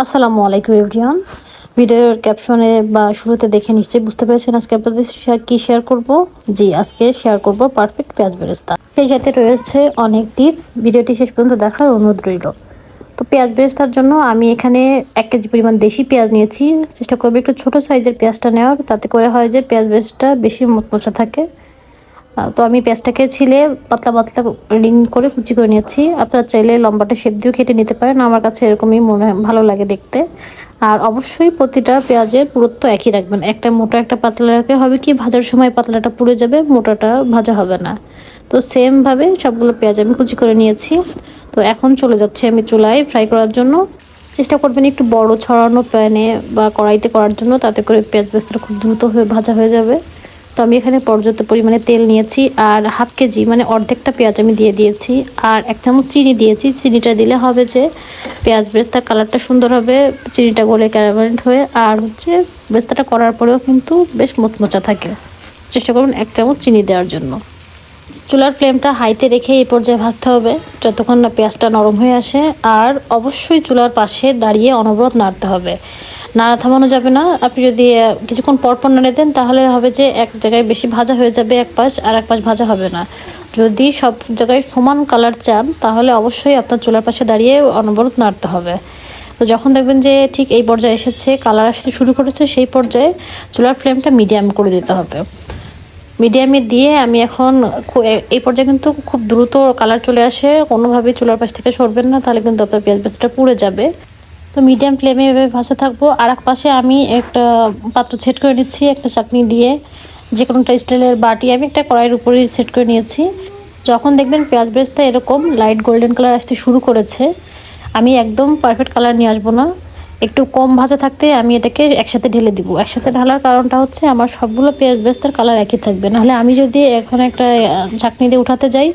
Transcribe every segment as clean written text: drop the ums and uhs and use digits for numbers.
আসসালামু আলাইকুম এভরিওয়ান। ভিডিওর ক্যাপশনে বা শুরুতে দেখে নিশ্চয়ই বুঝতে পেরেছেন আজকে আপনাদের শেয়ার করব। আজকে শেয়ার করব পারফেক্ট পেঁয়াজ বেরেস্তা। সেই সাথে রয়েছে অনেক টিপস। ভিডিওটি শেষ পর্যন্ত দেখার অনুরোধ রইল। তো পেঁয়াজ বেরেস্তার জন্য আমি এখানে 1 কেজি পরিমাণ দেশি পেঁয়াজ নিয়েছি। চেষ্টা করব একটু ছোট সাইজের পেঁয়াজটা নেওয়ার, তাতে করে হয় যে পেঁয়াজ বেরেস্তা বেশি মচমচা থাকে। তো আমি পেঁয়াজটাকে ছিলে পাতলা পাতলা রিং করে কুচি করে নিয়েছি। আপনারা চাইলে লম্বাটা শেপ দিয়েও কেটে নিতে পারেন, আমার কাছে এরকমই ভালো লাগে দেখতে। আর অবশ্যই প্রতিটা পেঁয়াজের পুরুত্ব একই রাখবেন, একটা মোটা একটা পাতলা রাখলে হবে কি ভাজার সময় পাতলাটা পুড়ে যাবে, মোটাটা ভাজা হবে না। তো সেমভাবে সবগুলো পেঁয়াজ আমি কুচি করে নিয়েছি। তো এখন চলে যাচ্ছি আমি চুলায় ফ্রাই করার জন্য। চেষ্টা করবেন একটু বড় ছড়ানো প্যানে বা কড়াইতে করার জন্য, তাতে করে পেঁয়াজ বেরেস্তাটা খুব দ্রুত ভাজা হয়ে যাবে। তো আমি এখানে পর্যাপ্ত পরিমাণে তেল নিয়েছি আর হাফ কেজি মানে অর্ধেকটা পেঁয়াজ আমি দিয়ে দিয়েছি, আর 1 চামচ চিনি দিয়েছি। চিনিটা দিলে হবে যে পেঁয়াজ বেরেস্তার কালারটা সুন্দর হবে, চিনিটা গলে ক্যারামেল হয়ে, আর বেরেস্তাটা করার পরেও কিন্তু বেশ মচমচা থাকে। চেষ্টা করুন 1 চামচ চিনি দেওয়ার জন্য। চুলার ফ্লেমটা হাইতে রেখে এই পর্যায়ে ভাজতে হবে যতক্ষণ না পেঁয়াজটা নরম হয়ে আসে। আর অবশ্যই চুলার পাশে দাঁড়িয়ে অনবরত নাড়তে হবে, নাড়া থামানো যাবে না। আপনি যদি কিছুক্ষণ পরপর নাড়ে দেন তাহলে হবে যে এক জায়গায় বেশি ভাজা হয়ে যাবে এক পাশ, আর এক পাশ ভাজা হবে না। যদি সব জায়গায় সমান কালার চান তাহলে অবশ্যই আপনার চুলার পাশে দাঁড়িয়ে অনবরত নাড়তে হবে। তো যখন দেখবেন যে ঠিক এই পর্যায়ে এসেছে, কালার আসতে শুরু করেছে, সেই পর্যায়ে চুলার ফ্লেমটা মিডিয়াম করে দিতে হবে। মিডিয়ামে দিয়ে আমি এখন এই পর্যায়ে কিন্তু খুব দ্রুত কালার চলে আসে, কোনোভাবেই চুলার পাশ থেকে সরবেন না, তাহলে কিন্তু আপনার পেঁয়াজ বেরেস্তাটা পুড়ে যাবে। তো মিডিয়াম ফ্লেমে এভাবে ভাজতে থাকবো। আর এক পাশে আমি একটা পাত্র সেট করে নিচ্ছি একটা চাকনি দিয়ে, যে কোনো একটা স্টিলের বাটি আমি একটা কড়াইয়ের উপরেই সেট করে নিয়েছি। যখন দেখবেন পেঁয়াজ বেরেস্তা এরকম লাইট গোল্ডেন কালার আসতে শুরু করেছে, আমি একদম পারফেক্ট কালার নিয়ে আসবো না, একটু কম ভাজা থাকতে আমি এটাকে একসাথে ঢেলে দিব। একসাথে ঢালার কারণটা হচ্ছে আমার সবগুলো পেঁয়াজ বেরেস্তার কালার একই থাকবে, নাহলে আমি যদি এখন একটা চাকনি দিয়ে উঠাতে যাই,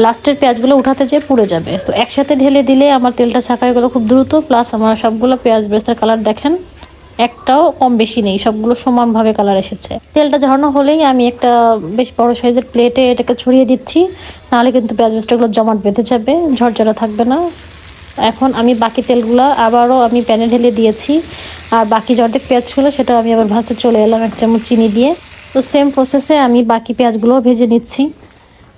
লাস্টের পেঁয়াজগুলো উঠাতে যেয়ে পুড়ে যাবে। তো একসাথে ঢেলে দিলে আমার তেলটা ছাঁকাই গেলো খুব দ্রুত, প্লাস আমার সবগুলো পেঁয়াজ বেরেস্তার কালার দেখেন একটাও কম বেশি নেই, সবগুলো সমানভাবে কালার এসেছে। তেলটা ঝরানো হলেই আমি একটা বেশ বড় সাইজের প্লেটে এটাকে ছড়িয়ে দিচ্ছি, নাহলে কিন্তু পেঁয়াজ বেরেস্তাগুলো জমাট বেঁধে যাবে, ঝরঝরা থাকবে না। এখন আমি বাকি তেলগুলো আবারও আমি প্যানে ঢেলে দিয়েছি, আর বাকি যে অর্ধেক পেঁয়াজ ছিল সেটা আমি আবার ভাজতে চলে এলাম 1 চামচ চিনি দিয়ে। তো সেম প্রসেসে আমি বাকি পেঁয়াজগুলোও ভেজে নিচ্ছি।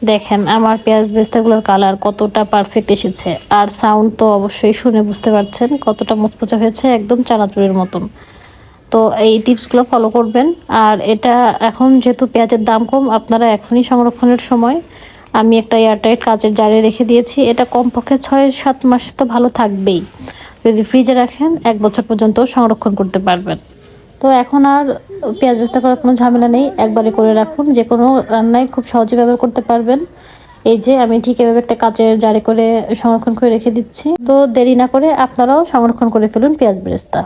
দেখেন আমার পেঁয়াজ বেরেস্তাগুলোর কালার কতটা পারফেক্ট এসেছে, আর সাউন্ড তো অবশ্যই শুনে বুঝতে পারছেন কতটা মুচমুচে হয়েছে, একদম চানাচুরের মতন। তো এই টিপসগুলো ফলো করবেন। আর এটা এখন যেহেতু পেঁয়াজের দাম কম, আপনারা এখনই সংরক্ষণের সময়, আমি একটা এয়ারটাইট কাচের জারে রেখে দিয়েছি, এটা কমপক্ষে 6-7 মাস তো ভালো থাকবেই। যদি ফ্রিজে রাখেন 1 বছর পর্যন্ত সংরক্ষণ করতে পারবেন। তো এখন আর পেঁয়াজ বেরেস্তা করার কোনো ঝামেলা নেই, একবারে করে রাখুন, যে কোনো রান্নায় খুব সহজে ব্যবহার করতে পারবেন। এই যে আমি ঠিক এভাবে একটা কাচের জারে করে সংরক্ষণ করে রেখে দিচ্ছি। তো দেরি না করে আপনারাও সংরক্ষণ করে ফেলুন পেঁয়াজ বেরেস্তা।